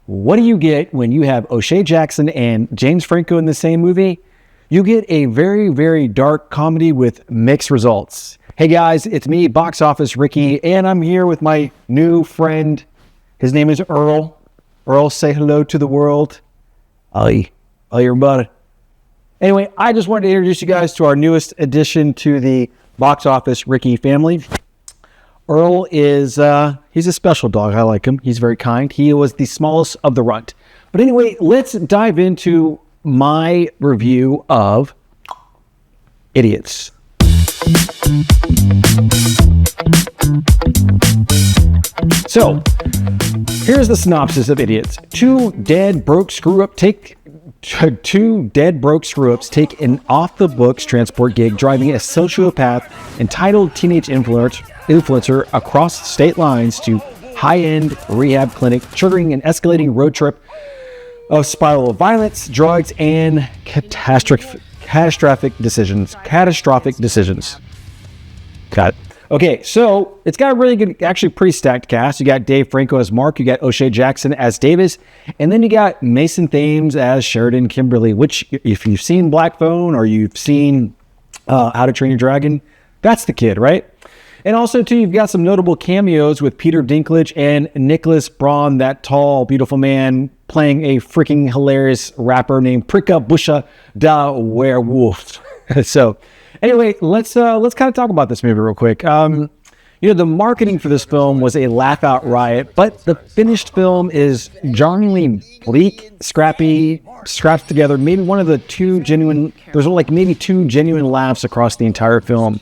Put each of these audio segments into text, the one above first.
what do you get when you have O'Shea Jackson and James Franco in the same movie? You get a very, very dark comedy with mixed results. Hey guys, it's me, Box Office Ricky, and I'm here with my new friend. His name is Earl. Earl, say hello to the world. Hi, everybody. Anyway, I just wanted to introduce you guys to our newest addition to the Box Office Ricky family. Earl is, he's a special dog. I like him. He's very kind. He was the smallest of the runt. But anyway, let's dive into my review of Idiots. So, here's the synopsis of Idiots. Two dead broke screw-ups take an off-the-books transport gig driving a sociopath entitled teenage influencer across state lines to high-end rehab clinic, triggering an escalating road trip of spiral of violence, drugs, and catastrophic decisions. Got it. Okay, so it's got a really good, actually pretty stacked cast. You got Dave Franco as Mark, you got O'Shea Jackson as Davis, and then you got Mason Thames as Sheridan Kimberly, which if you've seen Black Phone or you've seen How to Train Your Dragon, that's the kid, right? And also, too, you've got some notable cameos with Peter Dinklage and Nicholas Braun, that tall, beautiful man, playing a freaking hilarious rapper named Prika Busha da Werewolf. So, anyway, let's kind of talk about this movie real quick. The marketing for this film was a laugh-out riot, but the finished film is jarringly bleak, scrappy, scrapped together. Maybe there's like maybe two genuine laughs across the entire film.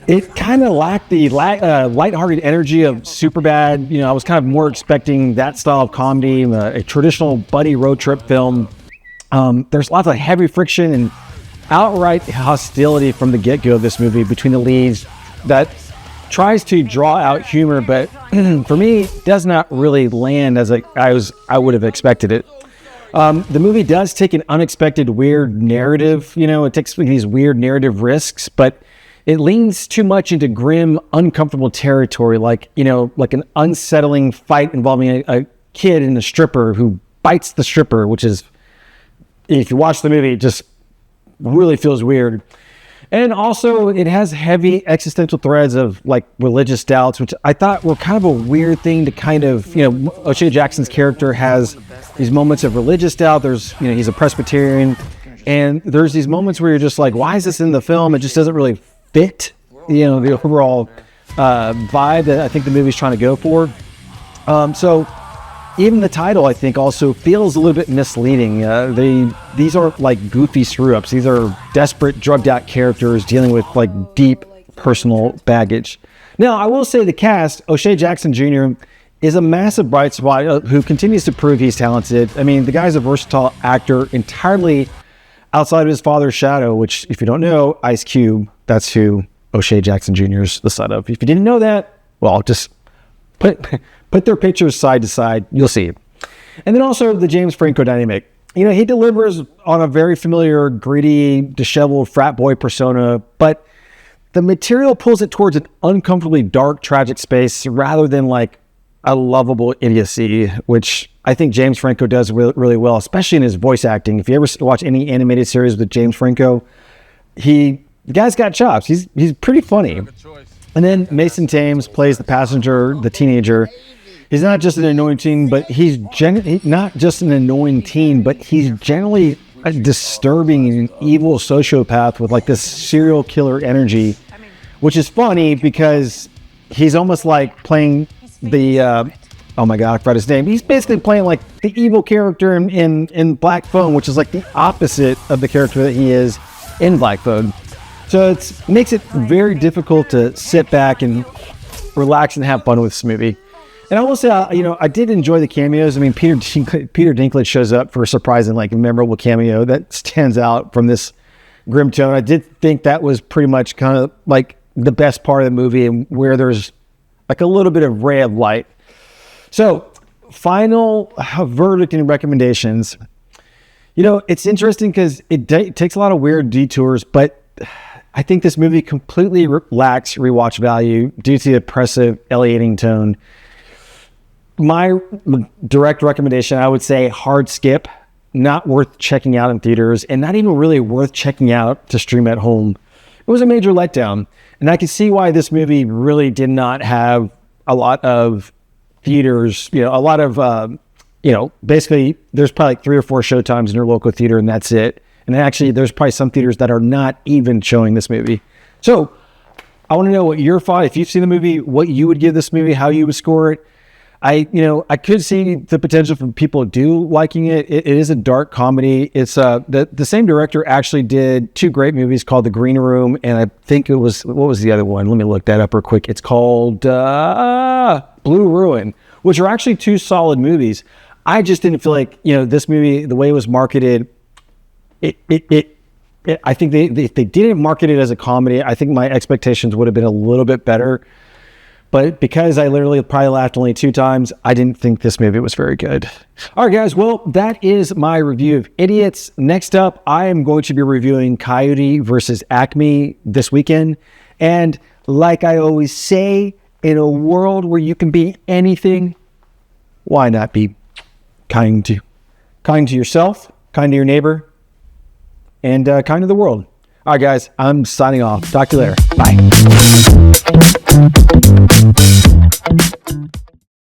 It kind of lacked the lighthearted energy of Superbad. I was kind of more expecting that style of comedy, a traditional buddy road trip film. There's lots of heavy friction and outright hostility from the get-go of this movie between the leads that tries to draw out humor, but for me, does not really land as I would have expected it. The movie does take an unexpected, weird narrative. It takes these weird narrative risks, but it leans too much into grim, uncomfortable territory, like an unsettling fight involving a kid and a stripper who bites the stripper, which is, if you watch the movie, it just really feels weird. And also, it has heavy existential threads of like religious doubts, which I thought were kind of a weird thing to kind of, O'Shea Jackson's character has these moments of religious doubt. There's, he's a Presbyterian, and there's these moments where you're just like, why is this in the film? It just doesn't really fit, the overall vibe that I think the movie's trying to go for. So even the title, I think, also feels a little bit misleading. These aren't like goofy screw-ups. These are desperate, drugged-out characters dealing with like deep personal baggage. Now, I will say the cast, O'Shea Jackson Jr. is a massive bright spot who continues to prove he's talented. I mean, the guy's a versatile actor entirely outside of his father's shadow, which, if you don't know, Ice Cube, that's who O'Shea Jackson Jr. is the son of. If you didn't know that, well, just put their pictures side to side, you'll see. And then also the James Franco dynamic. He delivers on a very familiar, gritty, disheveled frat boy persona, but the material pulls it towards an uncomfortably dark, tragic space rather than like a lovable idiocy, which I think James Franco does really, really well, especially in his voice acting. If you ever watch any animated series with James Franco, the guy's got chops. He's pretty funny. And then Mason Thames plays the passenger, the teenager. He's not just an annoying teen, but he's not just an annoying teen, but he's generally a disturbing and evil sociopath with like this serial killer energy, which is funny because he's almost like playing the oh my god, I forgot his name. He's basically playing like the evil character in Black Phone, which is like the opposite of the character that he is in Black Phone. So it makes it very difficult to sit back and relax and have fun with this movie. And I will say, I did enjoy the cameos. I mean, Peter Dinklage shows up for a surprising, like, memorable cameo that stands out from this grim tone. I did think that was pretty much kind of like the best part of the movie, and where there's like a little bit of ray of light. So, final verdict and recommendations. It's interesting because it takes a lot of weird detours, but I think this movie completely lacks rewatch value due to the oppressive, alienating tone. my direct recommendation, I would say hard skip, not worth checking out in theaters, and not even really worth checking out to stream at home. It was a major letdown. And I can see why this movie really did not have a lot of theaters, a lot of, basically there's probably like 3 or 4 showtimes in your local theater and that's it. And actually there's probably some theaters that are not even showing this movie. So I want to know what your thought, if you've seen the movie, what you would give this movie, how you would score it. I could see the potential for people do liking it. It is a dark comedy. It's the same director actually did 2 great movies called The Green Room, and I think what was the other one? Let me look that up real quick. It's called Blue Ruin, which are actually 2 solid movies. I just didn't feel like this movie, the way it was marketed, I think if they didn't market it as a comedy, I think my expectations would have been a little bit better. But because I literally probably laughed only 2 times, I didn't think this movie was very good. All right, guys. Well, that is my review of Idiots. Next up, I am going to be reviewing Coyote versus Acme this weekend. And like I always say, in a world where you can be anything, why not be kind to yourself, kind to your neighbor, and kind to the world. All right, guys. I'm signing off. Talk to you later. Bye.